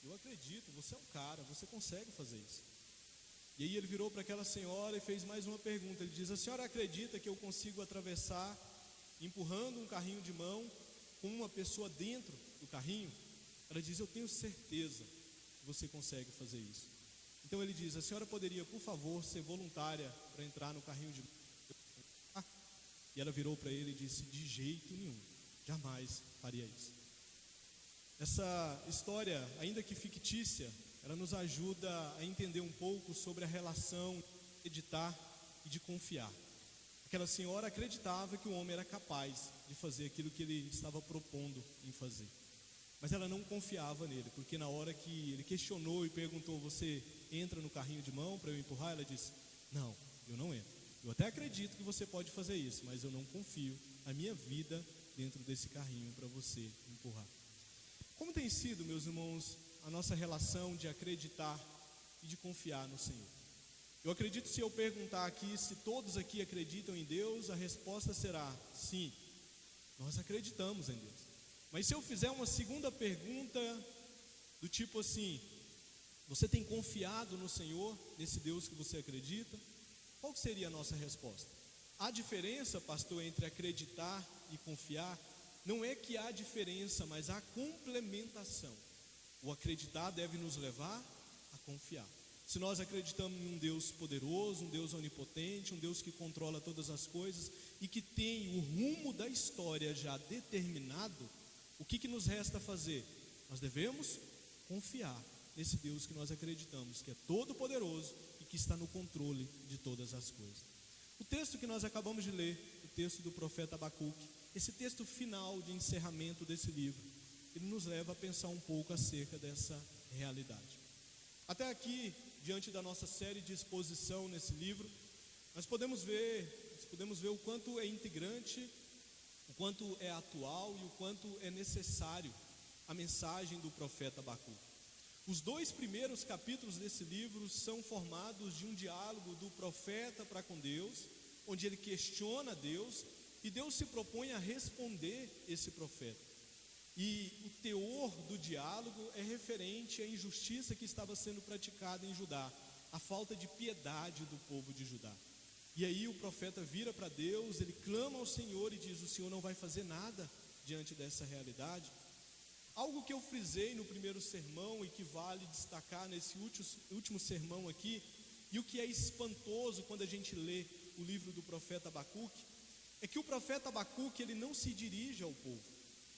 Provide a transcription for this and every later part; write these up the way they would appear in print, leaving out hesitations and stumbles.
eu acredito, você é um cara, você consegue fazer isso. E aí ele virou para aquela senhora e fez mais uma pergunta. Ele diz: a senhora acredita que eu consigo atravessar empurrando um carrinho de mão com uma pessoa dentro do carrinho? Ela diz: eu tenho certeza que você consegue fazer isso. Então ele diz: a senhora poderia, por favor, ser voluntária para entrar no carrinho de mão? E ela virou para ele e disse: de jeito nenhum, jamais faria isso. Essa história, ainda que fictícia, ela nos ajuda a entender um pouco sobre a relação de acreditar e de confiar. Aquela senhora acreditava que o homem era capaz de fazer aquilo que ele estava propondo em fazer, mas ela não confiava nele, porque na hora que ele questionou e perguntou: você entra no carrinho de mão para eu empurrar? Ela disse: não, eu não entro. Eu até acredito que você pode fazer isso, mas eu não confio a minha vida dentro desse carrinho para você empurrar. Como tem sido, meus irmãos, a nossa relação de acreditar e de confiar no Senhor? Eu acredito, se eu perguntar aqui se todos aqui acreditam em Deus, a resposta será sim, nós acreditamos em Deus. Mas se eu fizer uma segunda pergunta do tipo assim: você tem confiado no Senhor, nesse Deus que você acredita? Qual seria a nossa resposta? Há diferença, pastor, entre acreditar e confiar? Não é que há diferença, mas há complementação. O acreditar deve nos levar a confiar. Se nós acreditamos em um Deus poderoso, um Deus onipotente, um Deus que controla todas as coisas e que tem o rumo da história já determinado, o que nos resta fazer? Nós devemos confiar nesse Deus que nós acreditamos, que é todo poderoso e que está no controle de todas as coisas. O texto que nós acabamos de ler, o texto do profeta Abacuque, esse texto final de encerramento desse livro, ele nos leva a pensar um pouco acerca dessa realidade. Até aqui, diante da nossa série de exposição nesse livro, nós podemos ver o quanto é integrante, o quanto é atual e o quanto é necessário a mensagem do profeta Abacuque. Os 2 primeiros capítulos desse livro são formados de um diálogo do profeta para com Deus, onde ele questiona Deus e Deus se propõe a responder esse profeta. E o teor do diálogo é referente à injustiça que estava sendo praticada em Judá, a falta de piedade do povo de Judá. E aí o profeta vira para Deus, ele clama ao Senhor e diz: o Senhor não vai fazer nada diante dessa realidade? Algo que eu frisei no primeiro sermão e que vale destacar nesse último sermão aqui, e o que é espantoso quando a gente lê o livro do profeta Abacuque, é que o profeta Abacuque, ele não se dirige ao povo.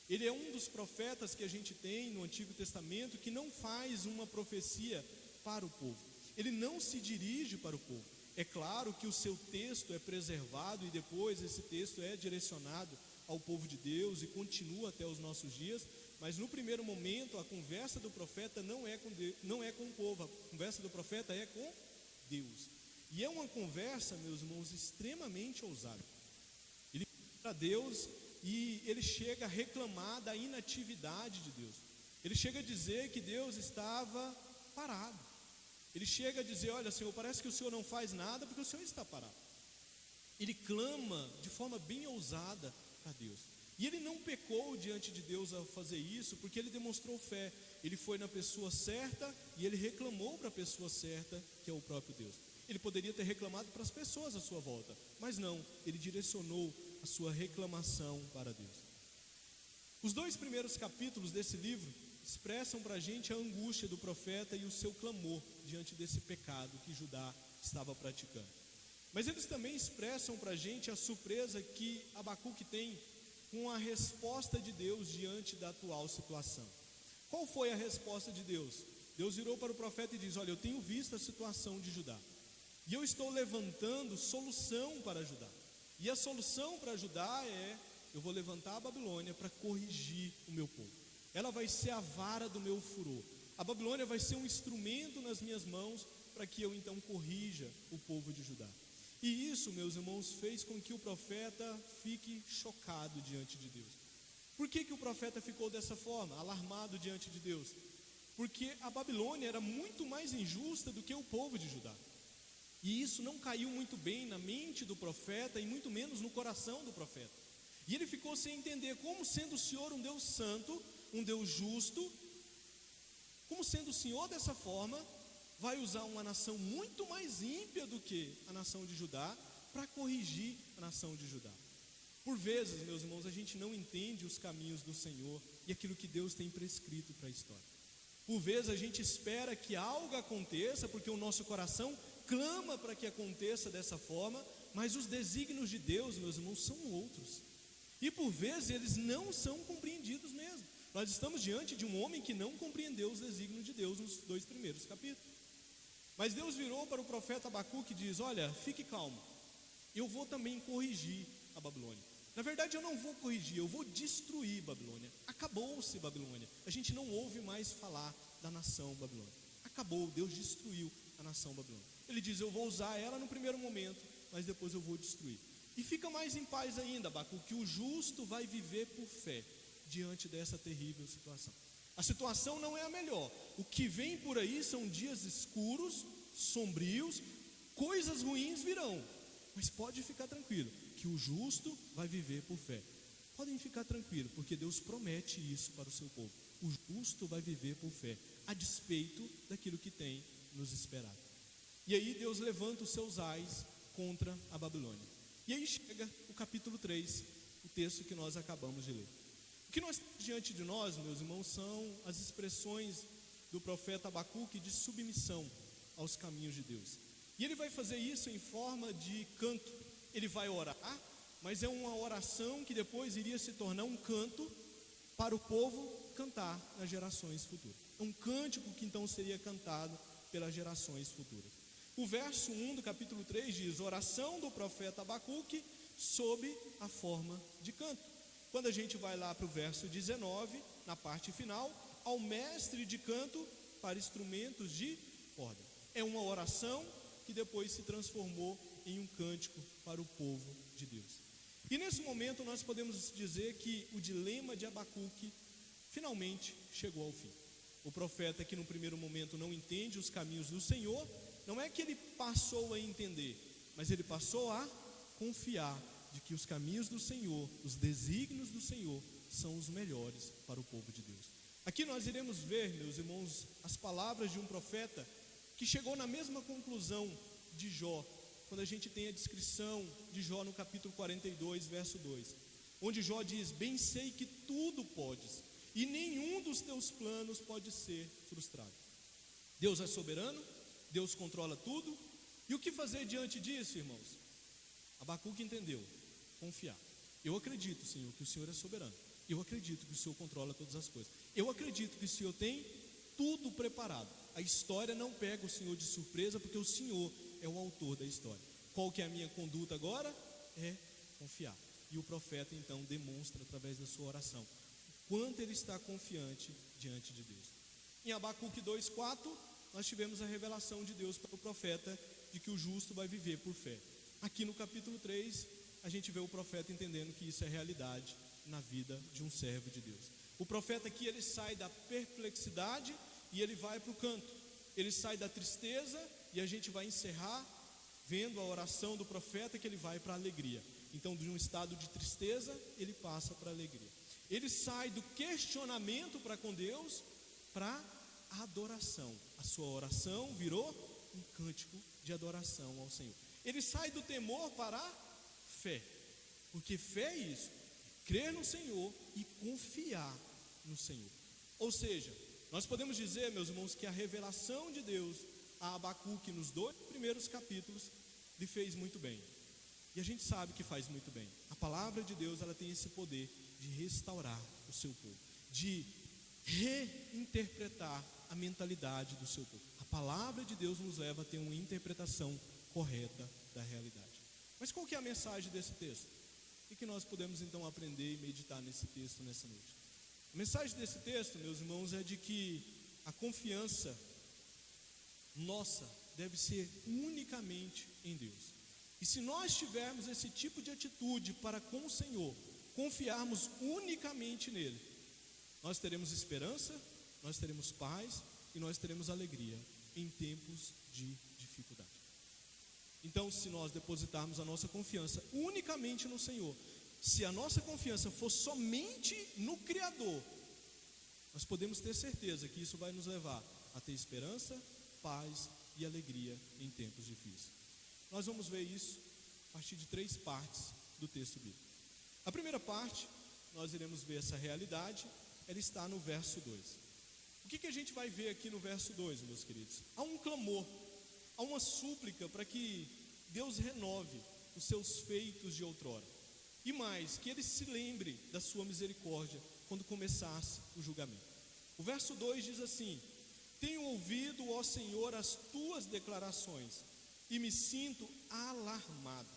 Ele é um dos profetas que a gente tem no Antigo Testamento que não faz uma profecia para o povo. Ele não se dirige para o povo. É claro que o seu texto é preservado e depois esse texto é direcionado ao povo de Deus e continua até os nossos dias, mas no primeiro momento a conversa do profeta não é com o povo, a conversa do profeta é com Deus. E é uma conversa, meus irmãos, extremamente ousada. Ele fala para Deus e ele chega a reclamar da inatividade de Deus. Ele chega a dizer que Deus estava parado. Ele chega a dizer: olha, Senhor, parece que o Senhor não faz nada porque o Senhor está parado. Ele clama de forma bem ousada para Deus. E ele não pecou diante de Deus ao fazer isso, porque ele demonstrou fé. Ele foi na pessoa certa e ele reclamou para a pessoa certa, que é o próprio Deus. Ele poderia ter reclamado para as pessoas à sua volta, mas não, ele direcionou a sua reclamação para Deus. Os 2 primeiros capítulos desse livro expressam para a gente a angústia do profeta e o seu clamor diante desse pecado que Judá estava praticando. Mas eles também expressam para a gente a surpresa que Abacuque tem com a resposta de Deus diante da atual situação. Qual foi a resposta de Deus? Deus virou para o profeta e diz: olha, eu tenho visto a situação de Judá e eu estou levantando solução para Judá. E a solução para Judá é: eu vou levantar a Babilônia para corrigir o meu povo. Ela vai ser a vara do meu furor. A Babilônia vai ser um instrumento nas minhas mãos para que eu então corrija o povo de Judá. E isso, meus irmãos, fez com que o profeta fique chocado diante de Deus. Por que o profeta ficou dessa forma, alarmado diante de Deus? Porque a Babilônia era muito mais injusta do que o povo de Judá. E isso não caiu muito bem na mente do profeta e muito menos no coração do profeta. E ele ficou sem entender como, sendo o Senhor um Deus santo, um Deus justo, Como sendo o Senhor dessa forma, vai usar uma nação muito mais ímpia do que a nação de Judá para corrigir a nação de Judá. Por vezes, meus irmãos, a gente não entende os caminhos do Senhor e aquilo que Deus tem prescrito para a história. Por vezes a gente espera que algo aconteça, porque o nosso coração clama para que aconteça dessa forma, mas os desígnios de Deus, meus irmãos, são outros. E por vezes eles não são compreendidos mesmo. Nós estamos diante de um homem que não compreendeu os desígnios de Deus nos 2 primeiros capítulos. Mas Deus virou para o profeta Abacuque e diz: olha, fique calmo, eu vou também corrigir a Babilônia. Na verdade eu não vou corrigir, eu vou destruir Babilônia. Acabou-se Babilônia, a gente não ouve mais falar da nação Babilônia. Acabou, Deus destruiu a nação Babilônia. Ele diz: eu vou usar ela no primeiro momento, mas depois eu vou destruir. E fica mais em paz ainda, Abacuque, que o justo vai viver por fé diante dessa terrível situação. A situação não é a melhor. O que vem por aí são dias escuros, sombrios, coisas ruins virão. Mas pode ficar tranquilo, que o justo vai viver por fé. Podem ficar tranquilos, porque Deus promete isso para o seu povo. O justo vai viver por fé, a despeito daquilo que tem nos esperado. E aí Deus levanta os seus ais contra a Babilônia. E aí chega o capítulo 3, o texto que nós acabamos de ler. O que nós temos diante de nós, meus irmãos, são as expressões do profeta Abacuque de submissão aos caminhos de Deus. E ele vai fazer isso em forma de canto. Ele vai orar, mas é uma oração que depois iria se tornar um canto para o povo cantar nas gerações futuras. É um cântico que então seria cantado pelas gerações futuras. O verso 1 do capítulo 3 diz: oração do profeta Abacuque sob a forma de canto. Quando a gente vai lá para o verso 19, na parte final, ao mestre de canto para instrumentos de corda. É uma oração que depois se transformou em um cântico para o povo de Deus. E nesse momento nós podemos dizer que o dilema de Abacuque finalmente chegou ao fim. O profeta, que no primeiro momento não entende os caminhos do Senhor, não é que ele passou a entender, mas ele passou a confiar de que os caminhos do Senhor, os desígnios do Senhor, são os melhores para o povo de Deus. Aqui nós iremos ver, meus irmãos, as palavras de um profeta que chegou na mesma conclusão de Jó, quando a gente tem a descrição de Jó no capítulo 42, verso 2, onde Jó diz: bem sei que tudo podes, e nenhum dos teus planos pode ser frustrado. Deus é soberano, Deus controla tudo. E o que fazer diante disso, irmãos? Abacuque entendeu: confiar. Eu acredito, Senhor, que o Senhor é soberano. Eu acredito que o Senhor controla todas as coisas. Eu acredito que o Senhor tem tudo preparado. A história não pega o Senhor de surpresa, porque o Senhor é o autor da história. Qual que é a minha conduta agora? É confiar. E o profeta então demonstra através da sua oração o quanto ele está confiante diante de Deus. Em Abacuque 2:4, nós tivemos a revelação de Deus para o profeta de que o justo vai viver por fé. Aqui no capítulo 3, a gente vê o profeta entendendo que isso é realidade na vida de um servo de Deus. O profeta aqui, ele sai da perplexidade e ele vai para o canto. Ele sai da tristeza e a gente vai encerrar vendo a oração do profeta, que ele vai para a alegria. Então, de um estado de tristeza, ele passa para a alegria. Ele sai do questionamento para com Deus para a adoração. A sua oração virou um cântico de adoração ao Senhor. Ele sai do temor para a fé, porque fé é isso: crer no Senhor e confiar no Senhor. Ou seja, nós podemos dizer, meus irmãos, que a revelação de Deus a Abacuque nos 2 primeiros capítulos lhe fez muito bem. E a gente sabe que faz muito bem. A palavra de Deus, ela tem esse poder de restaurar o seu povo, de reinterpretar a mentalidade do seu povo. A palavra de Deus nos leva a ter uma interpretação correta da realidade. Mas qual que é a mensagem desse texto? O que nós podemos então aprender e meditar nesse texto nessa noite? A mensagem desse texto, meus irmãos, é de que a confiança nossa deve ser unicamente em Deus. E se nós tivermos esse tipo de atitude para com o Senhor, confiarmos unicamente nele, nós teremos esperança, nós teremos paz e nós teremos alegria em tempos de dificuldade. Então, se nós depositarmos a nossa confiança unicamente no Senhor, se a nossa confiança for somente no Criador, nós podemos ter certeza que isso vai nos levar a ter esperança, paz e alegria em tempos difíceis. Nós vamos ver isso a partir de 3 partes do texto bíblico. A primeira parte, nós iremos ver essa realidade, ela está no verso 2. O que a gente vai ver aqui no verso 2, meus queridos? Há um clamor, há uma súplica para que Deus renove os seus feitos de outrora. E mais, que Ele se lembre da sua misericórdia quando começasse o julgamento. O verso 2 diz assim: tenho ouvido, ó Senhor, as tuas declarações e me sinto alarmado.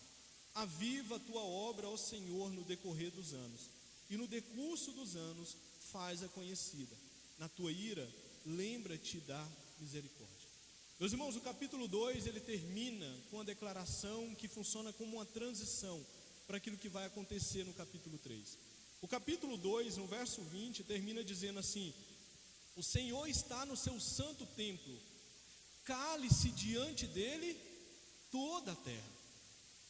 Aviva a tua obra, ó Senhor, no decorrer dos anos, e no decurso dos anos faz-a conhecida. Na tua ira, lembra-te da misericórdia. Meus irmãos, o capítulo 2, ele termina com uma declaração que funciona como uma transição para aquilo que vai acontecer no capítulo 3. O capítulo 2, no verso 20, termina dizendo assim: o Senhor está no seu santo templo, cale-se diante dele toda a terra.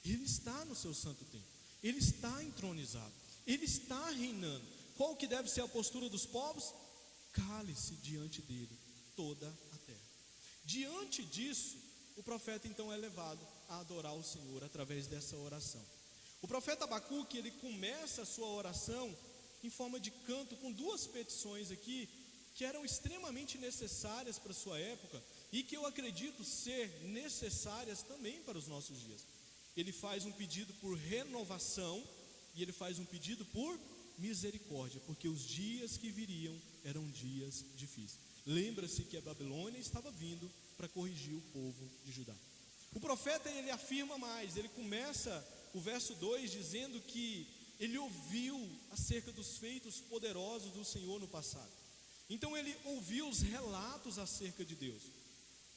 Ele está no seu santo templo, ele está entronizado, ele está reinando. Qual que deve ser a postura dos povos? Cale-se diante dele toda a terra. Diante disso, o profeta então é levado a adorar o Senhor através dessa oração. O profeta Abacuque, ele começa a sua oração em forma de canto, com 2 petições aqui, que eram extremamente necessárias para a sua época, e que eu acredito ser necessárias também para os nossos dias. Ele faz um pedido por renovação, e ele faz um pedido por misericórdia, porque os dias que viriam eram dias difíceis. Lembra-se que a Babilônia estava vindo para corrigir o povo de Judá. O profeta, ele afirma mais, ele começa o verso 2 dizendo que ele ouviu acerca dos feitos poderosos do Senhor no passado. Então ele ouviu os relatos acerca de Deus.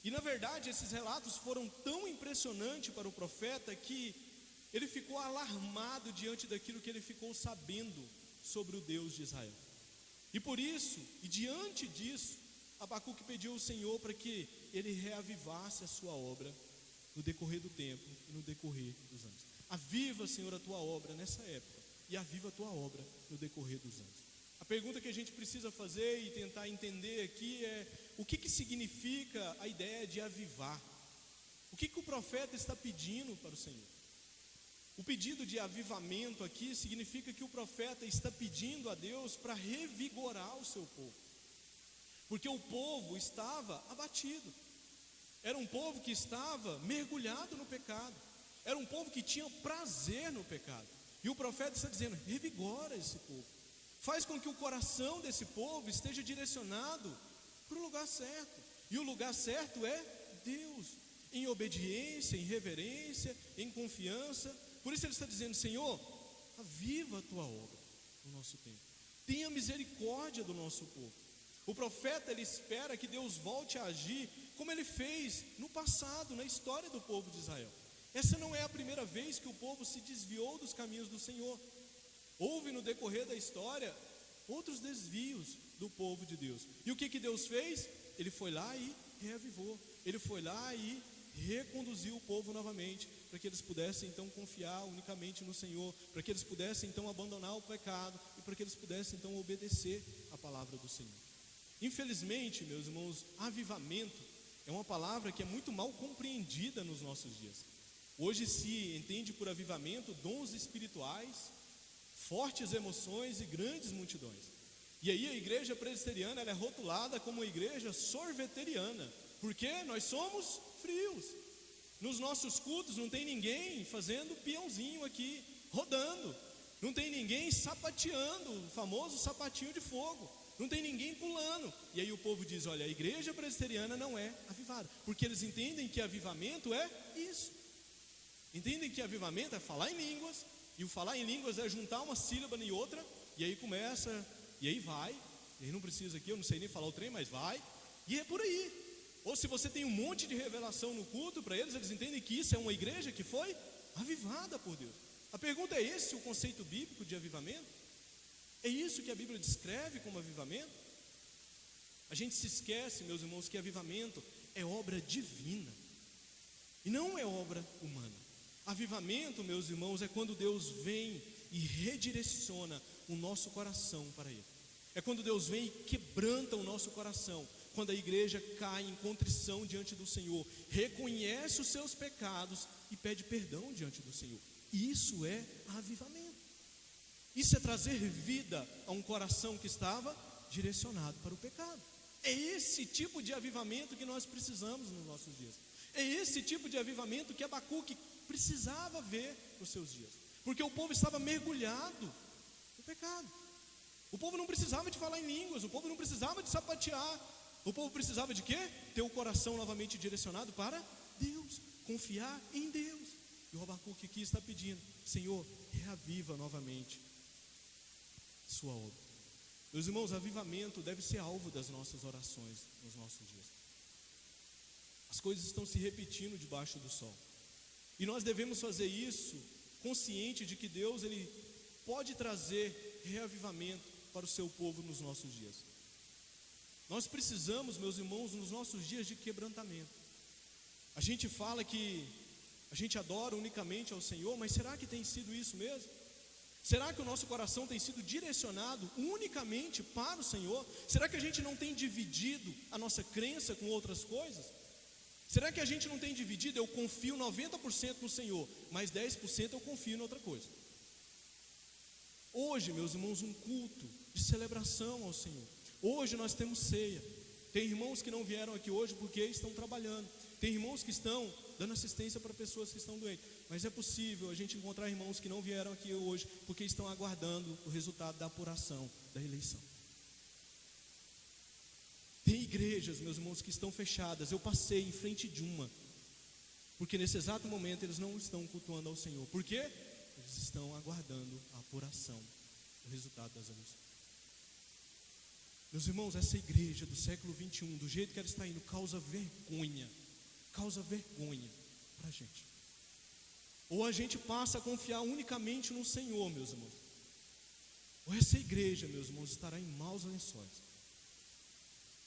E na verdade esses relatos foram tão impressionantes para o profeta que ele ficou alarmado diante daquilo que ele ficou sabendo sobre o Deus de Israel. E por isso, e diante disso, Abacuque pediu ao Senhor para que ele reavivasse a sua obra no decorrer do tempo e no decorrer dos anos. Aviva, Senhor, a tua obra nessa época, e aviva a tua obra no decorrer dos anos. A pergunta que a gente precisa fazer e tentar entender aqui é: o que significa a ideia de avivar? O que o profeta está pedindo para o Senhor? O pedido de avivamento aqui significa que o profeta está pedindo a Deus para revigorar o seu povo, porque o povo estava abatido. Era um povo que estava mergulhado no pecado, era um povo que tinha prazer no pecado, e o profeta está dizendo: revigora esse povo, faz com que o coração desse povo esteja direcionado para o lugar certo, e o lugar certo é Deus, em obediência, em reverência, em confiança. Por isso ele está dizendo: Senhor, aviva a tua obra no nosso tempo, tenha misericórdia do nosso povo. O profeta, ele espera que Deus volte a agir como ele fez no passado, na história do povo de Israel. Essa não é a primeira vez que o povo se desviou dos caminhos do Senhor. Houve no decorrer da história outros desvios do povo de Deus. E o que Deus fez? Ele foi lá e reavivou. Ele foi lá e reconduziu o povo novamente, para que eles pudessem então confiar unicamente no Senhor, para que eles pudessem então abandonar o pecado, e para que eles pudessem então obedecer a palavra do Senhor. Infelizmente, meus irmãos, avivamento é uma palavra que é muito mal compreendida nos nossos dias. Hoje se entende por avivamento dons espirituais, fortes emoções e grandes multidões. E aí a igreja presbiteriana, ela é rotulada como uma igreja sorveteriana, porque nós somos frios. Nos nossos cultos não tem ninguém fazendo peãozinho aqui, rodando. Não tem ninguém sapateando, o famoso sapatinho de fogo. Não tem ninguém pulando. E aí o povo diz: olha, a igreja presbiteriana não é avivada, porque eles entendem que avivamento é isso. Entendem que avivamento é falar em línguas, e o falar em línguas é juntar uma sílaba em outra, e aí começa, e aí vai, e aí não precisa aqui, eu não sei nem falar o trem, mas vai, e é por aí. Ou se você tem um monte de revelação no culto, para eles entendem que isso é uma igreja que foi avivada por Deus. A pergunta é: esse o conceito bíblico de avivamento? É isso que a Bíblia descreve como avivamento? A gente se esquece, meus irmãos, que avivamento é obra divina e não é obra humana. Avivamento, meus irmãos, é quando Deus vem e redireciona o nosso coração para Ele. É quando Deus vem e quebranta o nosso coração. Quando a igreja cai em contrição diante do Senhor, reconhece os seus pecados e pede perdão diante do Senhor. Isso é avivamento. Isso é trazer vida a um coração que estava direcionado para o pecado. É esse tipo de avivamento que nós precisamos nos nossos dias. É esse tipo de avivamento que Abacuque precisava ver nos seus dias. Porque o povo estava mergulhado no pecado. O povo não precisava de falar em línguas, o povo não precisava de sapatear. O povo precisava de quê? Ter o coração novamente direcionado para Deus, confiar em Deus. E o Abacuque aqui está pedindo: Senhor, reaviva novamente sua obra. Meus irmãos, avivamento deve ser alvo das nossas orações nos nossos dias. As coisas estão se repetindo debaixo do sol, e nós devemos fazer isso consciente de que Deus, Ele pode trazer reavivamento para o seu povo nos nossos dias. Nós precisamos, meus irmãos, nos nossos dias de quebrantamento. A gente fala que a gente adora unicamente ao Senhor, mas será que tem sido isso mesmo? Será que o nosso coração tem sido direcionado unicamente para o Senhor? Será que a gente não tem dividido a nossa crença com outras coisas? Será que a gente não tem dividido? Eu confio 90% no Senhor, mas 10% eu confio em outra coisa. Hoje, meus irmãos, um culto de celebração ao Senhor. Hoje nós temos ceia. Tem irmãos que não vieram aqui hoje porque estão trabalhando. Tem irmãos que estão dando assistência para pessoas que estão doentes. Mas é possível a gente encontrar irmãos que não vieram aqui hoje porque estão aguardando o resultado da apuração da eleição. Tem igrejas, meus irmãos, que estão fechadas. Eu passei em frente de uma, porque nesse exato momento eles não estão cultuando ao Senhor. Por quê? Eles estão aguardando a apuração do resultado das eleições. Meus irmãos, essa igreja do século 21, do jeito que ela está indo, causa vergonha para a gente. Ou a gente passa a confiar unicamente no Senhor, meus irmãos, ou essa igreja, meus irmãos, estará em maus lençóis.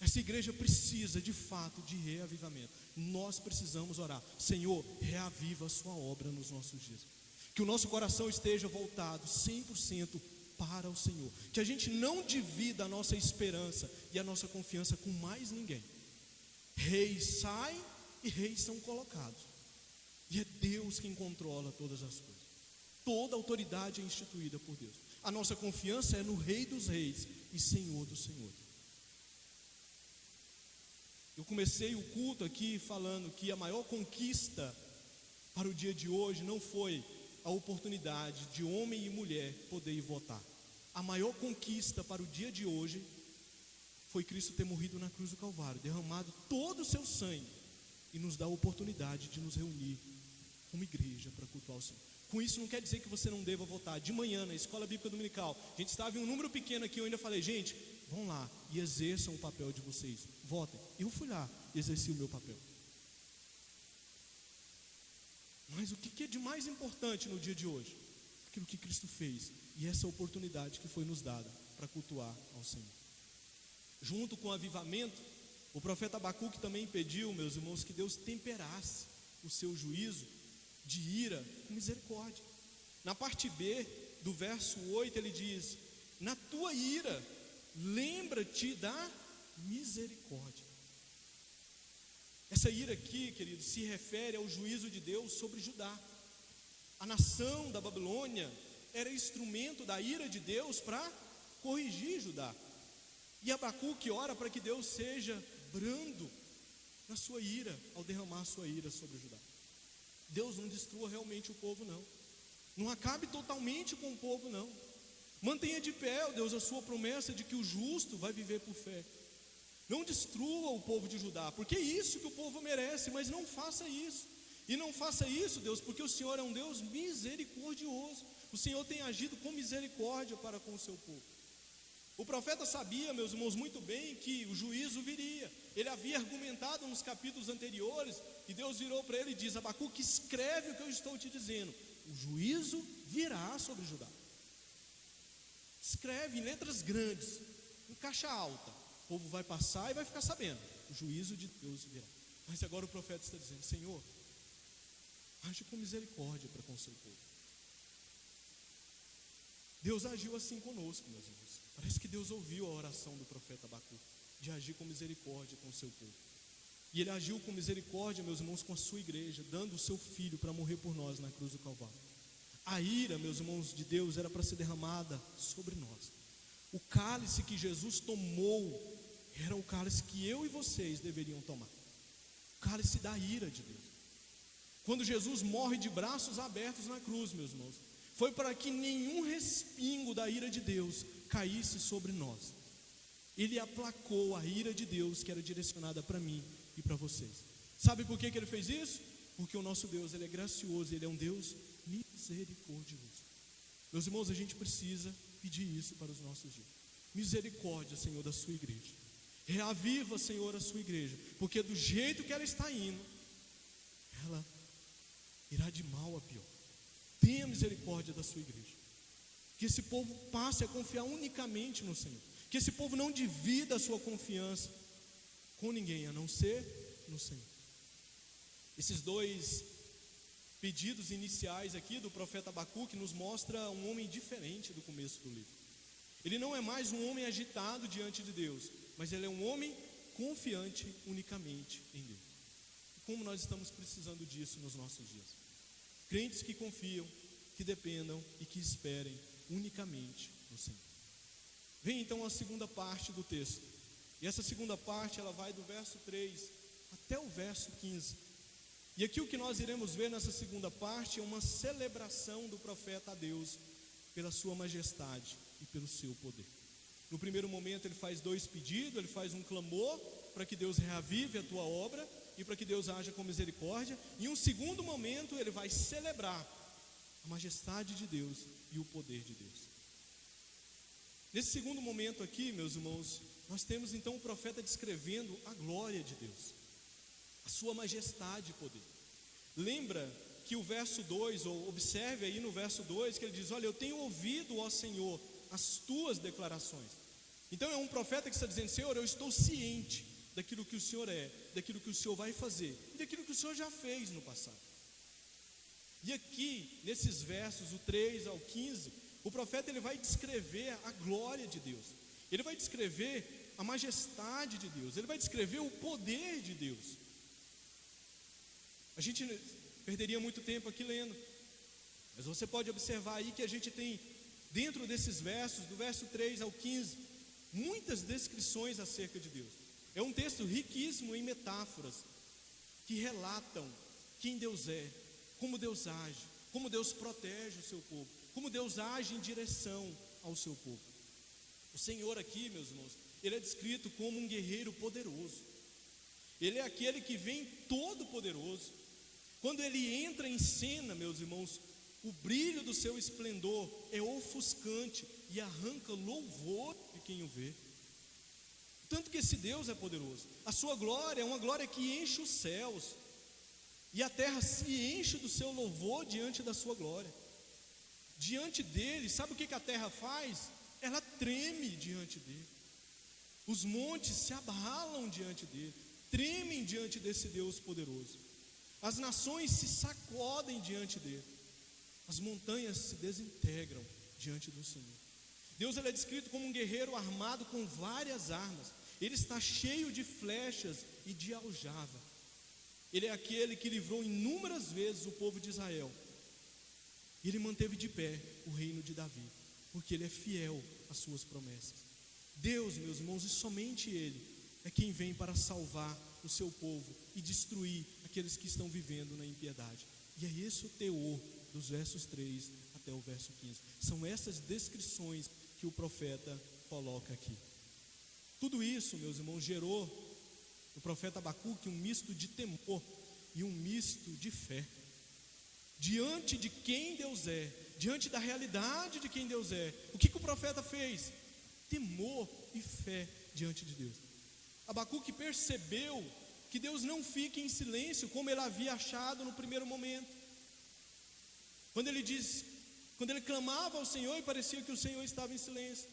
Essa igreja precisa de fato de reavivamento. Nós precisamos orar: Senhor, reaviva a sua obra nos nossos dias. Que o nosso coração esteja voltado 100% para o Senhor. Que a gente não divida a nossa esperança e a nossa confiança com mais ninguém. Reis saem e reis são colocados. E é Deus quem controla todas as coisas. Toda autoridade é instituída por Deus. A nossa confiança é no Rei dos Reis e Senhor dos Senhores. Eu comecei o culto aqui falando que a maior conquista para o dia de hoje não foi a oportunidade de homem e mulher poder ir votar. A maior conquista para o dia de hoje foi Cristo ter morrido na cruz do Calvário, derramado todo o seu sangue e nos dá a oportunidade de nos reunir como igreja para cultuar o Senhor. Com isso não quer dizer que você não deva votar. De manhã na escola bíblica dominical, a gente estava em um número pequeno aqui, eu ainda falei: gente, vão lá e exerçam o papel de vocês, votem. Eu fui lá e exerci o meu papel. Mas o que é de mais importante no dia de hoje? Aquilo que Cristo fez e essa oportunidade que foi nos dada para cultuar ao Senhor. Junto com o avivamento, o profeta Abacuque também pediu, meus irmãos, que Deus temperasse o seu juízo de ira com misericórdia. Na parte B do verso 8 ele diz: na tua ira lembra-te da misericórdia. Essa ira aqui, queridos, se refere ao juízo de Deus sobre Judá. A nação da Babilônia era instrumento da ira de Deus para corrigir Judá. E Abacuque ora para que Deus seja brando na sua ira, ao derramar a sua ira sobre Judá. Deus não destrua realmente o povo, não. Não acabe totalmente com o povo, não. Mantenha de pé, ó Deus, a sua promessa de que o justo vai viver por fé. Não destrua o povo de Judá, porque é isso que o povo merece, mas não faça isso. E não faça isso, Deus, porque o Senhor é um Deus misericordioso. O Senhor tem agido com misericórdia para com o seu povo. O profeta sabia, meus irmãos, muito bem que o juízo viria. Ele havia argumentado nos capítulos anteriores, e Deus virou para ele e diz: Abacuque, escreve o que eu estou te dizendo. O juízo virá sobre Judá. Escreve em letras grandes, em caixa alta. O povo vai passar e vai ficar sabendo: o juízo de Deus virá. Mas agora o profeta está dizendo: Senhor, age com misericórdia para com o seu povo. Deus agiu assim conosco, meus irmãos. Parece que Deus ouviu a oração do profeta Abacuque, de agir com misericórdia com o seu povo. E ele agiu com misericórdia, meus irmãos, com a sua igreja, dando o seu filho para morrer por nós na cruz do Calvário. A ira, meus irmãos, de Deus era para ser derramada sobre nós. O cálice que Jesus tomou era o cálice que eu e vocês deveriam tomar. O cálice da ira de Deus. Quando Jesus morre de braços abertos na cruz, meus irmãos, foi para que nenhum respingo da ira de Deus caísse sobre nós. Ele aplacou a ira de Deus que era direcionada para mim e para vocês. Sabe por que ele fez isso? Porque o nosso Deus, ele é gracioso, ele é um Deus misericordioso. Meus irmãos, a gente precisa pedir isso para os nossos dias. Misericórdia, Senhor, da sua igreja. Reaviva, Senhor, a sua igreja, porque do jeito que ela está indo, ela irá de mal a pior. Tenha misericórdia da sua igreja. Que esse povo passe a confiar unicamente no Senhor. Que esse povo não divida a sua confiança com ninguém, a não ser no Senhor. Esses dois pedidos iniciais aqui do profeta Abacuque nos mostra um homem diferente do começo do livro. Ele não é mais um homem agitado diante de Deus, mas ele é um homem confiante unicamente em Deus. E como nós estamos precisando disso nos nossos dias? Crentes que confiam, que dependam e que esperem unicamente no Senhor. Vem então a segunda parte do texto. E essa segunda parte, ela vai do verso 3 até o verso 15. E aqui o que nós iremos ver nessa segunda parte é uma celebração do profeta a Deus pela sua majestade e pelo seu poder. No primeiro momento ele faz dois pedidos, ele faz um clamor para que Deus reavive a tua obra e para que Deus haja com misericórdia. Em um segundo momento ele vai celebrar a majestade de Deus e o poder de Deus. Nesse segundo momento aqui, meus irmãos, nós temos então o profeta descrevendo a glória de Deus, a sua majestade e poder. Lembra que o verso 2, ou observe aí no verso 2, que ele diz: olha, eu tenho ouvido, ó Senhor, as tuas declarações. Então é um profeta que está dizendo: Senhor, eu estou ciente daquilo que o Senhor é, daquilo que o Senhor vai fazer e daquilo que o Senhor já fez no passado. E aqui, nesses versos, do 3 ao 15, o profeta ele vai descrever a glória de Deus, ele vai descrever a majestade de Deus, ele vai descrever o poder de Deus. A gente perderia muito tempo aqui lendo, mas você pode observar aí que a gente tem, dentro desses versos, do verso 3 ao 15, muitas descrições acerca de Deus. É um texto riquíssimo em metáforas, que relatam quem Deus é, como Deus age, como Deus protege o seu povo, como Deus age em direção ao seu povo. O Senhor aqui, meus irmãos, ele é descrito como um guerreiro poderoso. Ele é aquele que vem todo poderoso. Quando ele entra em cena, meus irmãos, o brilho do seu esplendor é ofuscante e arranca louvor de quem o vê. Tanto que esse Deus é poderoso. A sua glória é uma glória que enche os céus, e a terra se enche do seu louvor diante da sua glória. Diante dele, sabe o que a terra faz? Ela treme diante dele. Os montes se abalam diante dele, tremem diante desse Deus poderoso. As nações se sacodem diante dele. As montanhas se desintegram diante do Senhor. Deus ele é descrito como um guerreiro armado com várias armas. Ele está cheio de flechas e de aljava. Ele é aquele que livrou inúmeras vezes o povo de Israel. Ele manteve de pé o reino de Davi, porque ele é fiel às suas promessas. Deus, meus irmãos, e somente ele é quem vem para salvar o seu povo e destruir aqueles que estão vivendo na impiedade. E é esse o teor dos versos 3 até o verso 15. São essas descrições que o profeta coloca aqui. Tudo isso, meus irmãos, gerou no profeta Abacuque um misto de temor e um misto de fé. Diante de quem Deus é, diante da realidade de quem Deus é, o que o profeta fez? Temor e fé diante de Deus. Abacuque percebeu que Deus não fica em silêncio como ele havia achado no primeiro momento. Quando ele clamava ao Senhor e parecia que o Senhor estava em silêncio.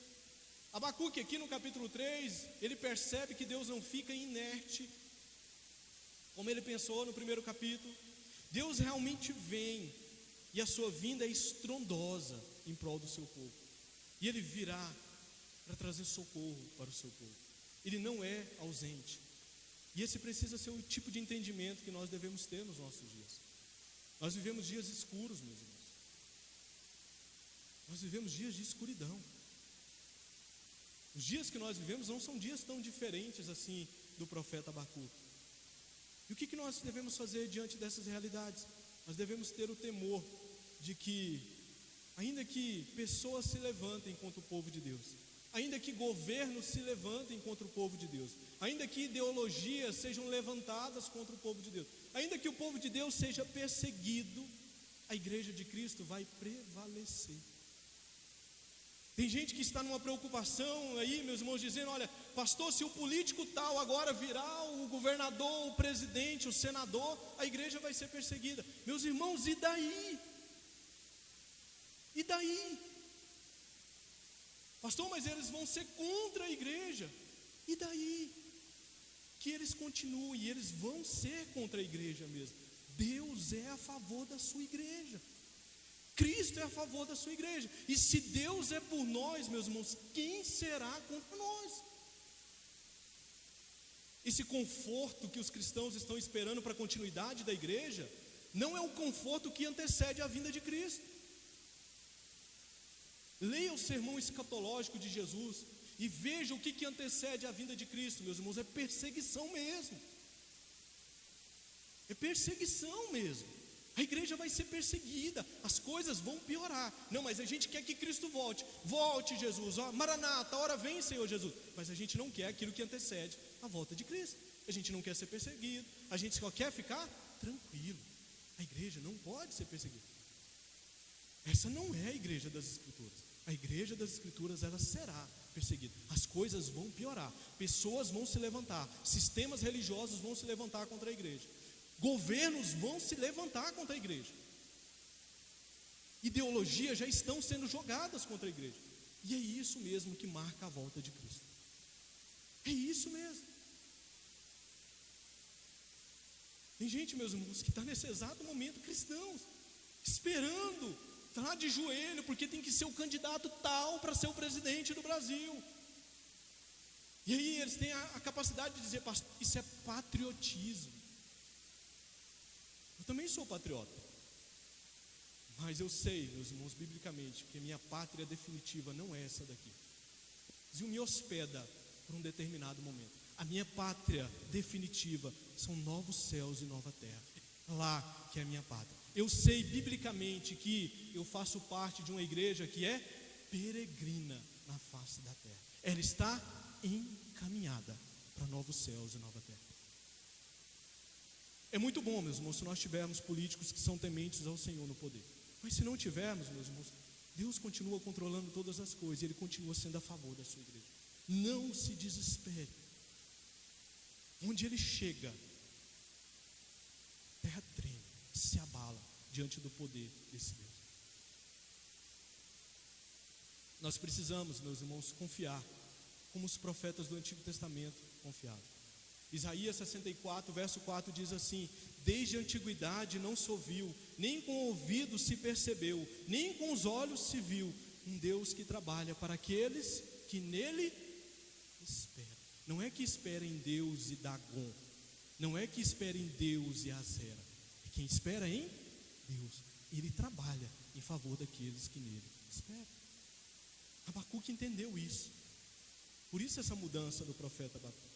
Abacuque aqui no capítulo 3, ele percebe que Deus não fica inerte, como ele pensou no primeiro capítulo. Deus realmente vem, e a sua vinda é estrondosa em prol do seu povo. E ele virá para trazer socorro para o seu povo. Ele não é ausente. E esse precisa ser o tipo de entendimento que nós devemos ter nos nossos dias. Nós vivemos dias escuros, meus irmãos. Nós vivemos dias de escuridão. Os dias que nós vivemos não são dias tão diferentes assim do profeta Abacuque. E o que nós devemos fazer diante dessas realidades? Nós devemos ter o temor de que, ainda que pessoas se levantem contra o povo de Deus, ainda que governos se levantem contra o povo de Deus, ainda que ideologias sejam levantadas contra o povo de Deus, ainda que o povo de Deus seja perseguido, a igreja de Cristo vai prevalecer. Tem gente que está numa preocupação aí, meus irmãos, dizendo: olha, pastor, se o político tal agora virar o governador, o presidente, o senador, a igreja vai ser perseguida. Meus irmãos, e daí? E daí? Pastor, mas eles vão ser contra a igreja. E daí? Que eles continuem, eles vão ser contra a igreja mesmo. Deus é a favor da sua igreja. Cristo é a favor da sua igreja. E se Deus é por nós, meus irmãos, quem será contra nós? Esse conforto que os cristãos estão esperando para a continuidade da igreja não é o conforto que antecede a vinda de Cristo. Leia o sermão escatológico de Jesus e veja o que antecede a vinda de Cristo, meus irmãos. É perseguição mesmo. É perseguição mesmo. A igreja vai ser perseguida, as coisas vão piorar. Não, mas a gente quer que Cristo volte. Volte, Jesus, ó, Maranata, a hora vem, Senhor Jesus. Mas a gente não quer aquilo que antecede a volta de Cristo. A gente não quer ser perseguido, a gente só quer ficar tranquilo. A igreja não pode ser perseguida. Essa não é a igreja das Escrituras. A igreja das Escrituras, ela será perseguida. As coisas vão piorar, pessoas vão se levantar, sistemas religiosos vão se levantar contra a igreja, governos vão se levantar contra a igreja, ideologias já estão sendo jogadas contra a igreja. E é isso mesmo que marca a volta de Cristo. É isso mesmo. Tem gente, meus irmãos, que está nesse exato momento, cristãos, esperando, está de joelho, porque tem que ser o candidato tal para ser o presidente do Brasil. E aí eles têm a capacidade de dizer: pastor, isso é patriotismo. Eu também sou patriota, mas eu sei, meus irmãos, biblicamente, que a minha pátria definitiva não é essa daqui. E me hospeda por um determinado momento. A minha pátria definitiva são novos céus e nova terra. Lá que é a minha pátria. Eu sei biblicamente que eu faço parte de uma igreja que é peregrina na face da terra. Ela está encaminhada para novos céus e nova terra. É muito bom, meus irmãos, se nós tivermos políticos que são tementes ao Senhor no poder. Mas se não tivermos, meus irmãos, Deus continua controlando todas as coisas. Ele continua sendo a favor da sua igreja. Não se desespere. Onde ele chega, a terra treme, se abala diante do poder desse Deus. Nós precisamos, meus irmãos, confiar como os profetas do Antigo Testamento confiavam. Isaías 64, verso 4 diz assim: desde a antiguidade não se ouviu, nem com o ouvido se percebeu, nem com os olhos se viu, um Deus que trabalha para aqueles que nele esperam. Não é que espera em Deus e Dagon, não é que espera em Deus e Azera, é quem espera em Deus. Ele trabalha em favor daqueles que nele esperam. Abacuque entendeu isso. Por isso essa mudança do profeta Abacuque.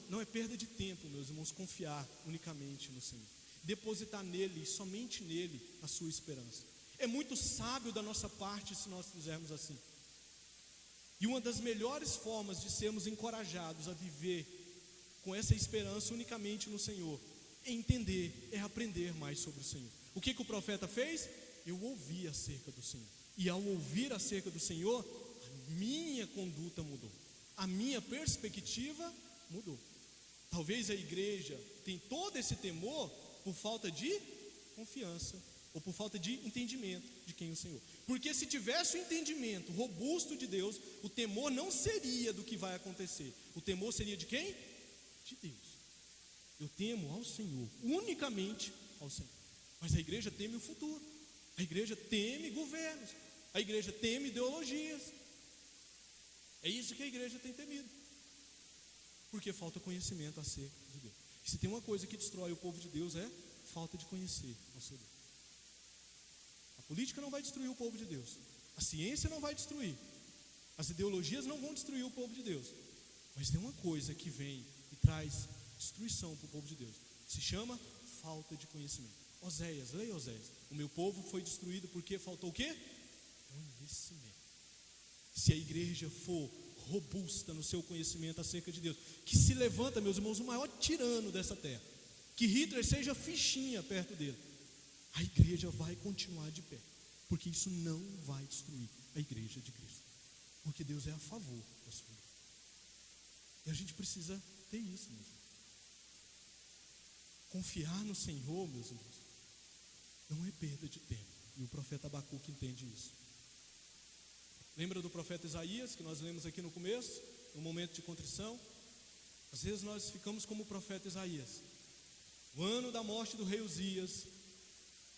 Não é perda de tempo, meus irmãos, confiar unicamente no Senhor, depositar nele e somente nele a sua esperança. É muito sábio da nossa parte se nós fizermos assim. E uma das melhores formas de sermos encorajados a viver com essa esperança unicamente no Senhor é entender, é aprender mais sobre o Senhor. O que o profeta fez? Eu ouvi acerca do Senhor. E ao ouvir acerca do Senhor, a minha conduta mudou, a minha perspectiva mudou. Talvez a igreja tenha todo esse temor por falta de confiança ou por falta de entendimento de quem é o Senhor. Porque se tivesse o entendimento robusto de Deus, o temor não seria do que vai acontecer. O temor seria de quem? De Deus. Eu temo ao Senhor, unicamente ao Senhor. Mas a igreja teme o futuro. A igreja teme governos. A igreja teme ideologias. É isso que a igreja tem temido, porque falta conhecimento acerca de Deus. E se tem uma coisa que destrói o povo de Deus, é falta de conhecer ao seu Deus. A política não vai destruir o povo de Deus, a ciência não vai destruir, as ideologias não vão destruir o povo de Deus, mas tem uma coisa que vem e traz destruição para o povo de Deus, se chama falta de conhecimento. Oséias, leia Oséias. O meu povo foi destruído porque faltou o quê? Conhecimento. Se a igreja for robusta no seu conhecimento acerca de Deus, que se levanta, meus irmãos, o maior tirano dessa terra, que Hitler seja fichinha perto dele, a igreja vai continuar de pé, porque isso não vai destruir a igreja de Cristo, porque Deus é a favor da sua igreja. E a gente precisa ter isso, meus irmãos. Confiar no Senhor, meus irmãos, não é perda de tempo, e o profeta Abacuque entende isso. Lembra do profeta Isaías, que nós lemos aqui no começo, no momento de contrição? Às vezes nós ficamos como o profeta Isaías. O ano da morte do rei Uzias,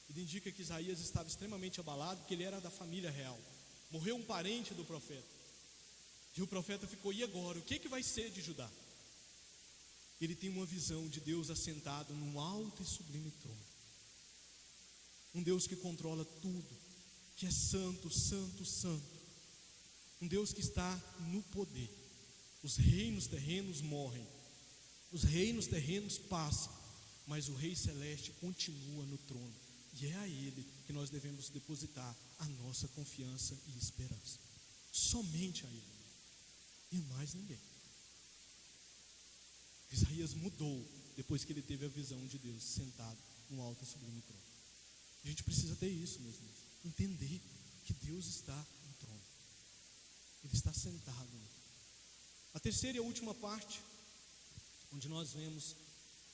ele indica que Isaías estava extremamente abalado, porque ele era da família real. Morreu um parente do profeta. E o profeta ficou, e agora? O que vai ser de Judá? Ele tem uma visão de Deus assentado num alto e sublime trono. Um Deus que controla tudo, que é santo, santo, santo. Um Deus que está no poder. Os reinos terrenos morrem, os reinos terrenos passam, mas o Rei Celeste continua no trono, e é a Ele que nós devemos depositar a nossa confiança e esperança. Somente a Ele, e mais ninguém. Isaías mudou depois que ele teve a visão de Deus sentado no alto e sublime trono. A gente precisa ter isso, meus irmãos, entender que Deus está no trono, Ele está sentado. A terceira e a última parte, onde nós vemos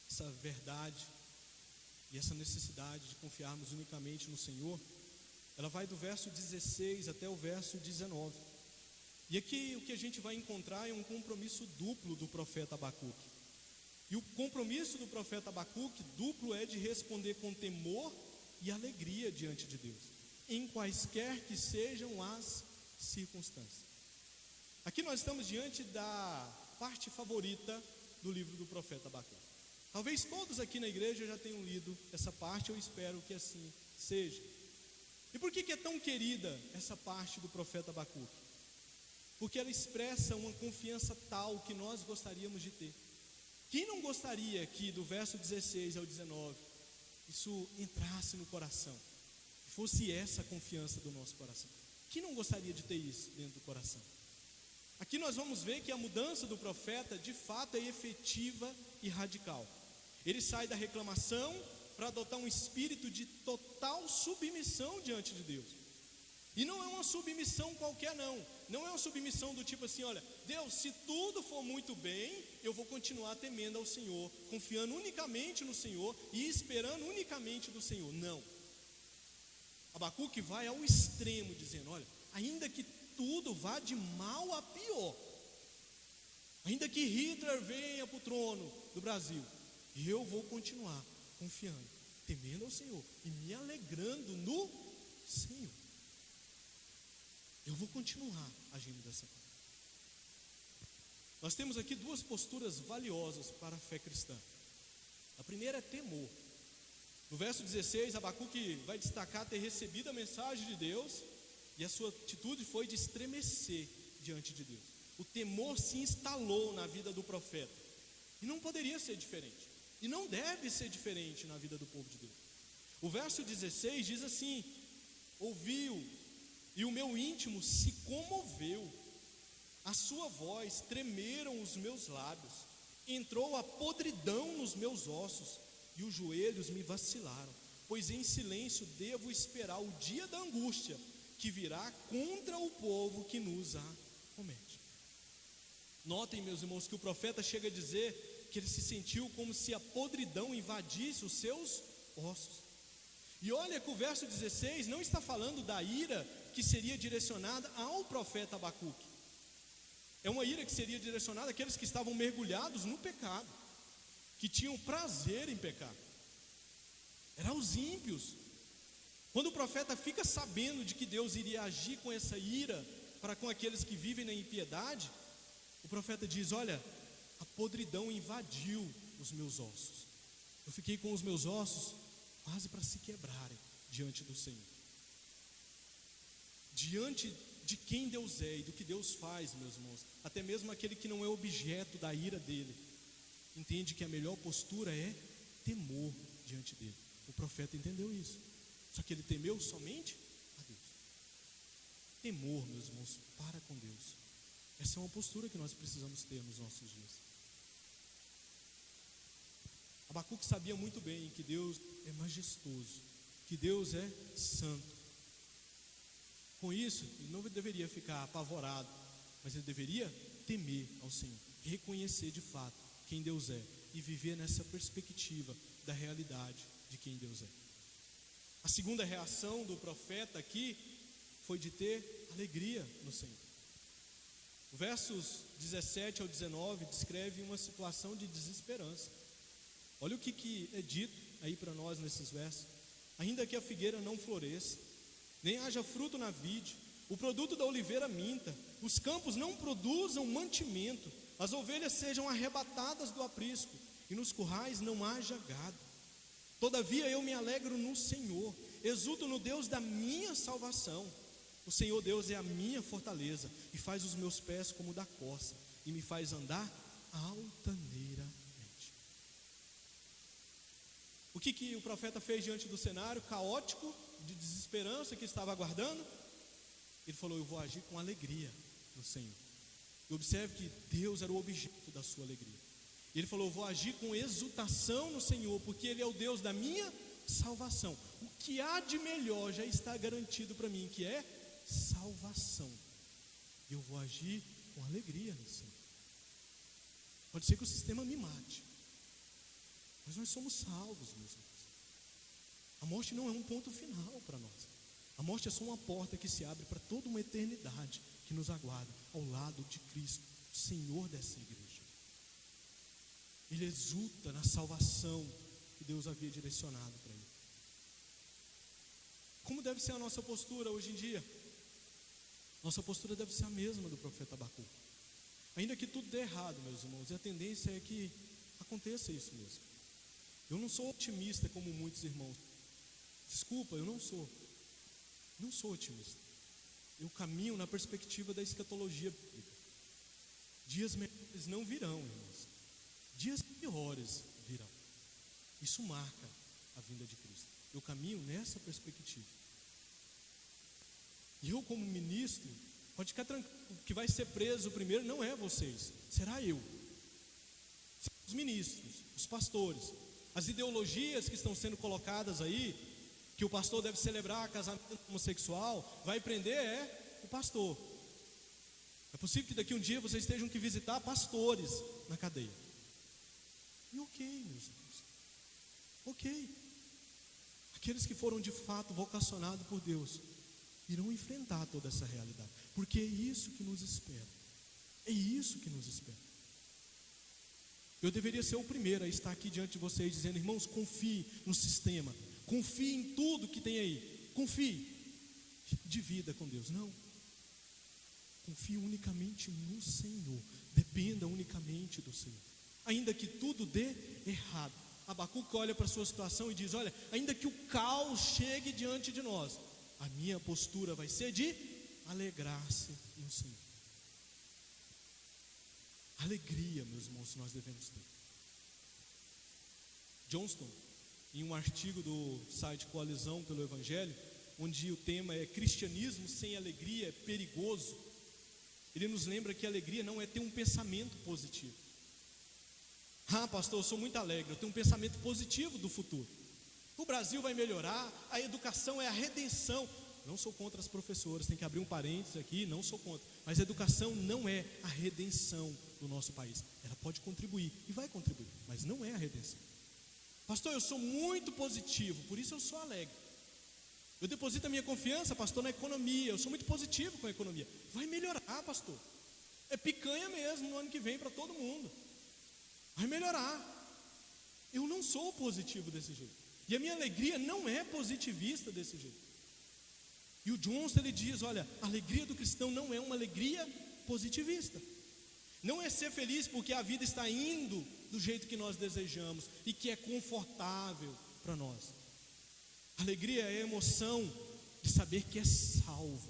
essa verdade e essa necessidade de confiarmos unicamente no Senhor, ela vai do verso 16 até o verso 19. E aqui o que a gente vai encontrar é um compromisso duplo do profeta Abacuque. E o compromisso do profeta Abacuque duplo é de responder com temor e alegria diante de Deus, em quaisquer que sejam as circunstâncias. Aqui nós estamos diante da parte favorita do livro do profeta Abacuque. Talvez todos aqui na igreja já tenham lido essa parte, eu espero que assim seja. E por que é tão querida essa parte do profeta Abacuque? Porque ela expressa uma confiança tal que nós gostaríamos de ter. Quem não gostaria que do verso 16 ao 19 isso entrasse no coração, fosse essa a confiança do nosso coração? Quem não gostaria de ter isso dentro do coração? Aqui nós vamos ver que a mudança do profeta de fato é efetiva e radical. Ele sai da reclamação para adotar um espírito de total submissão diante de Deus. E não é uma submissão qualquer não é uma submissão do tipo assim, olha, Deus, se tudo for muito bem, eu vou continuar temendo ao Senhor, confiando unicamente no Senhor e esperando unicamente do Senhor. Não. Abacuque vai ao extremo dizendo, olha, ainda que tudo vá de mal a pior, ainda que Hitler venha para o trono do Brasil, eu vou continuar confiando, temendo ao Senhor e me alegrando no Senhor. Eu vou continuar agindo dessa forma. Nós temos aqui duas posturas valiosas para a fé cristã. A primeira é temor. No verso 16, Abacuque vai destacar ter recebido a mensagem de Deus e a sua atitude foi de estremecer diante de Deus. O temor se instalou na vida do profeta. E não poderia ser diferente. E não deve ser diferente na vida do povo de Deus. O verso 16 diz assim: ouviu, e o meu íntimo se comoveu, a sua voz tremeram os meus lábios, entrou a podridão nos meus ossos, e os joelhos me vacilaram, pois em silêncio devo esperar o dia da angústia, que virá contra o povo que nos acomete. Notem, meus irmãos, que o profeta chega a dizer que ele se sentiu como se a podridão invadisse os seus ossos. E olha que o verso 16 não está falando da ira que seria direcionada ao profeta Abacuque. É uma ira que seria direcionada àqueles que estavam mergulhados no pecado, que tinham prazer em pecar. Eram os ímpios. Quando o profeta fica sabendo de que Deus iria agir com essa ira para com aqueles que vivem na impiedade, o profeta diz: olha, a podridão invadiu os meus ossos. Eu fiquei com os meus ossos quase para se quebrarem diante do Senhor. Diante de quem Deus é e do que Deus faz, meus irmãos, até mesmo aquele que não é objeto da ira dele, entende que a melhor postura é temor diante dele. O profeta entendeu isso, só que ele temeu somente a Deus. Temor, meus irmãos, para com Deus. Essa é uma postura que nós precisamos ter nos nossos dias. Abacuque sabia muito bem que Deus é majestoso, que Deus é santo. Com isso, ele não deveria ficar apavorado, mas ele deveria temer ao Senhor, reconhecer de fato quem Deus é e viver nessa perspectiva da realidade de quem Deus é. A segunda reação do profeta aqui foi de ter alegria no Senhor. O versos 17 ao 19 descreve uma situação de desesperança. Olha o que é dito aí para nós nesses versos. Ainda que a figueira não floresça, nem haja fruto na vide, o produto da oliveira minta, os campos não produzam mantimento, as ovelhas sejam arrebatadas do aprisco, e nos currais não haja gado. Todavia eu me alegro no Senhor, exulto no Deus da minha salvação. O Senhor Deus é a minha fortaleza, e faz os meus pés como da corça, e me faz andar altaneiramente. O que o profeta fez diante do cenário caótico, de desesperança que estava aguardando? Ele falou: eu vou agir com alegria no Senhor. E observe que Deus era o objeto da sua alegria. E ele falou: eu vou agir com exultação no Senhor, porque Ele é o Deus da minha salvação. O que há de melhor já está garantido para mim, que é salvação. E eu vou agir com alegria no Senhor. Pode ser que o sistema me mate, mas nós somos salvos, meus irmãos. A morte não é um ponto final para nós. A morte é só uma porta que se abre para toda uma eternidade que nos aguarda ao lado de Cristo, o Senhor dessa igreja. Ele exulta na salvação que Deus havia direcionado para ele. Como deve ser a nossa postura hoje em dia? Nossa postura deve ser a mesma do profeta Abacuque. Ainda que tudo dê errado, meus irmãos, e a tendência é que aconteça isso mesmo. Eu não sou otimista como muitos irmãos. Desculpa, eu não sou otimista. Eu caminho na perspectiva da escatologia bíblica. Dias melhores não virão, irmãos. Dias piores virão. Isso marca a vinda de Cristo. Eu caminho nessa perspectiva. E eu, como ministro, pode ficar tranquilo, que vai ser preso primeiro não é vocês, será eu. Os ministros, os pastores, as ideologias que estão sendo colocadas aí, que o pastor deve celebrar casamento homossexual, vai prender o pastor. É possível que daqui um dia vocês estejam que visitar pastores na cadeia. E ok, meus irmãos, ok. Aqueles que foram de fato vocacionados por Deus irão enfrentar toda essa realidade, porque é isso que nos espera. É isso que nos espera. Eu deveria ser o primeiro a estar aqui diante de vocês dizendo: irmãos, confie no sistema, confie em tudo que tem aí, confie, divida com Deus. Não, confie unicamente no Senhor, dependa unicamente do Senhor. Ainda que tudo dê errado, Abacuque olha para a sua situação e diz: olha, ainda que o caos chegue diante de nós, a minha postura vai ser de alegrar-se no Senhor. Alegria, meus irmãos, nós devemos ter. Johnston, em um artigo do site Coalizão pelo Evangelho, onde o tema é cristianismo sem alegria é perigoso, ele nos lembra que a alegria não é ter um pensamento positivo. Ah, pastor, eu sou muito alegre, eu tenho um pensamento positivo do futuro. O Brasil vai melhorar, a educação é a redenção. Não sou contra as professoras, tem que abrir um parênteses aqui, não sou contra. Mas a educação não é a redenção do nosso país. Ela pode contribuir e vai contribuir, mas não é a redenção. Pastor, eu sou muito positivo, por isso eu sou alegre. Eu deposito a minha confiança, pastor, na economia. Eu sou muito positivo com a economia. Vai melhorar, pastor. É picanha mesmo no ano que vem para todo mundo. Vai melhorar. Eu não sou positivo desse jeito. E a minha alegria não é positivista desse jeito. E o Johnson ele diz, olha, a alegria do cristão não é uma alegria positivista. Não é ser feliz porque a vida está indo do jeito que nós desejamos e que é confortável para nós. Alegria é a emoção de saber que é salvo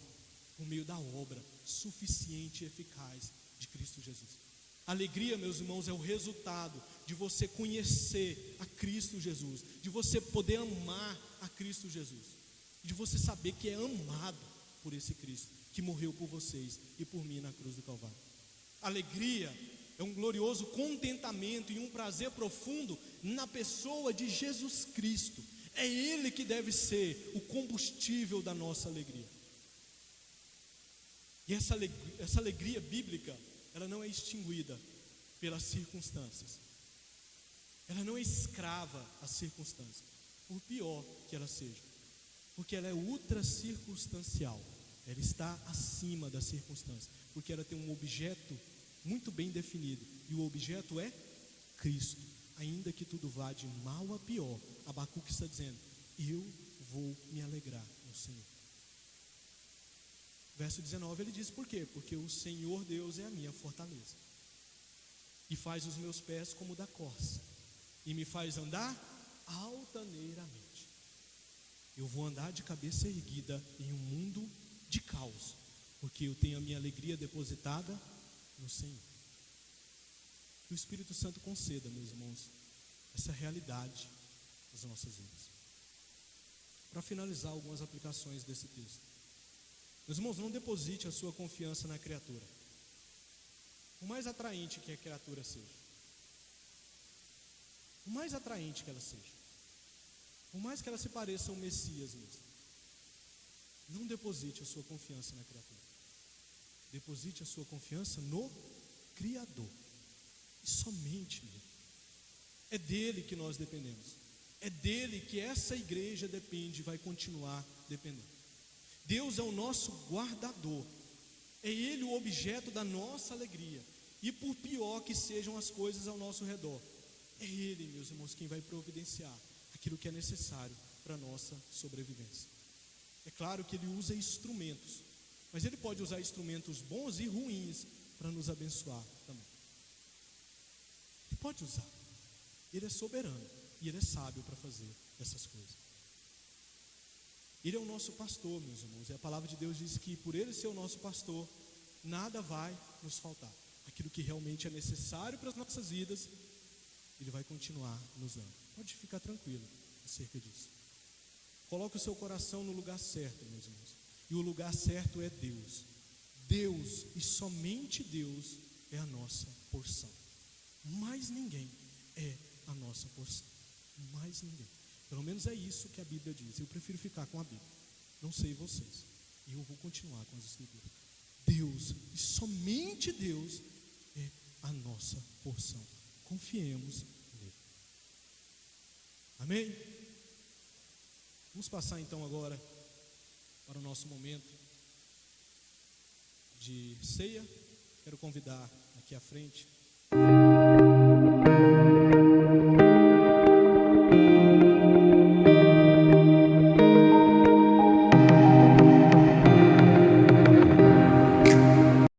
por meio da obra suficiente e eficaz de Cristo Jesus. Alegria, meus irmãos, é o resultado de você conhecer a Cristo Jesus, de você poder amar a Cristo Jesus, de você saber que é amado por esse Cristo que morreu por vocês e por mim na cruz do Calvário. Alegria é um glorioso contentamento e um prazer profundo na pessoa de Jesus Cristo. É Ele que deve ser o combustível da nossa alegria. E essa alegria bíblica, ela não é extinguida pelas circunstâncias. Ela não é escrava às circunstâncias, por pior que ela seja, porque ela é ultra circunstancial. Ela está acima da circunstância, porque ela tem um objeto muito bem definido, e o objeto é Cristo. Ainda que tudo vá de mal a pior, Abacuque está dizendo: eu vou me alegrar no Senhor. Verso 19 ele diz por quê? Porque o Senhor Deus é a minha fortaleza, e faz os meus pés como da corça, e me faz andar altaneiramente. Eu vou andar de cabeça erguida em um mundo de caos, porque eu tenho a minha alegria depositada no Senhor. Que o Espírito Santo conceda, meus irmãos, essa realidade das nossas vidas. Para finalizar, algumas aplicações desse texto. Meus irmãos, não deposite a sua confiança na criatura, por mais atraente que a criatura seja, por mais atraente que ela seja, por mais que ela se pareça um Messias mesmo, não deposite a sua confiança na criatura. Deposite a sua confiança no Criador, e somente nele. É dele que nós dependemos, é dele que essa igreja depende e vai continuar dependendo. Deus é o nosso guardador, é Ele o objeto da nossa alegria, e por pior que sejam as coisas ao nosso redor, é Ele, meus irmãos, quem vai providenciar aquilo que é necessário para a nossa sobrevivência. É claro que Ele usa instrumentos, mas Ele pode usar instrumentos bons e ruins para nos abençoar também. Ele pode usar, Ele é soberano e Ele é sábio para fazer essas coisas. Ele é o nosso pastor, meus irmãos, e a palavra de Deus diz que por Ele ser o nosso pastor, nada vai nos faltar. Aquilo que realmente é necessário para as nossas vidas, Ele vai continuar nos dando. Pode ficar tranquilo acerca disso. Coloque o seu coração no lugar certo, meus irmãos, e o lugar certo é Deus. Deus e somente Deus é a nossa porção. Mais ninguém é a nossa porção. Mais ninguém. Pelo menos é isso que a Bíblia diz. Eu prefiro ficar com a Bíblia. Não sei vocês. E eu vou continuar com as Escrituras. Deus, e somente Deus, é a nossa porção. Confiemos nele. Amém? Vamos passar então agora para o nosso momento de ceia. Quero convidar aqui à frente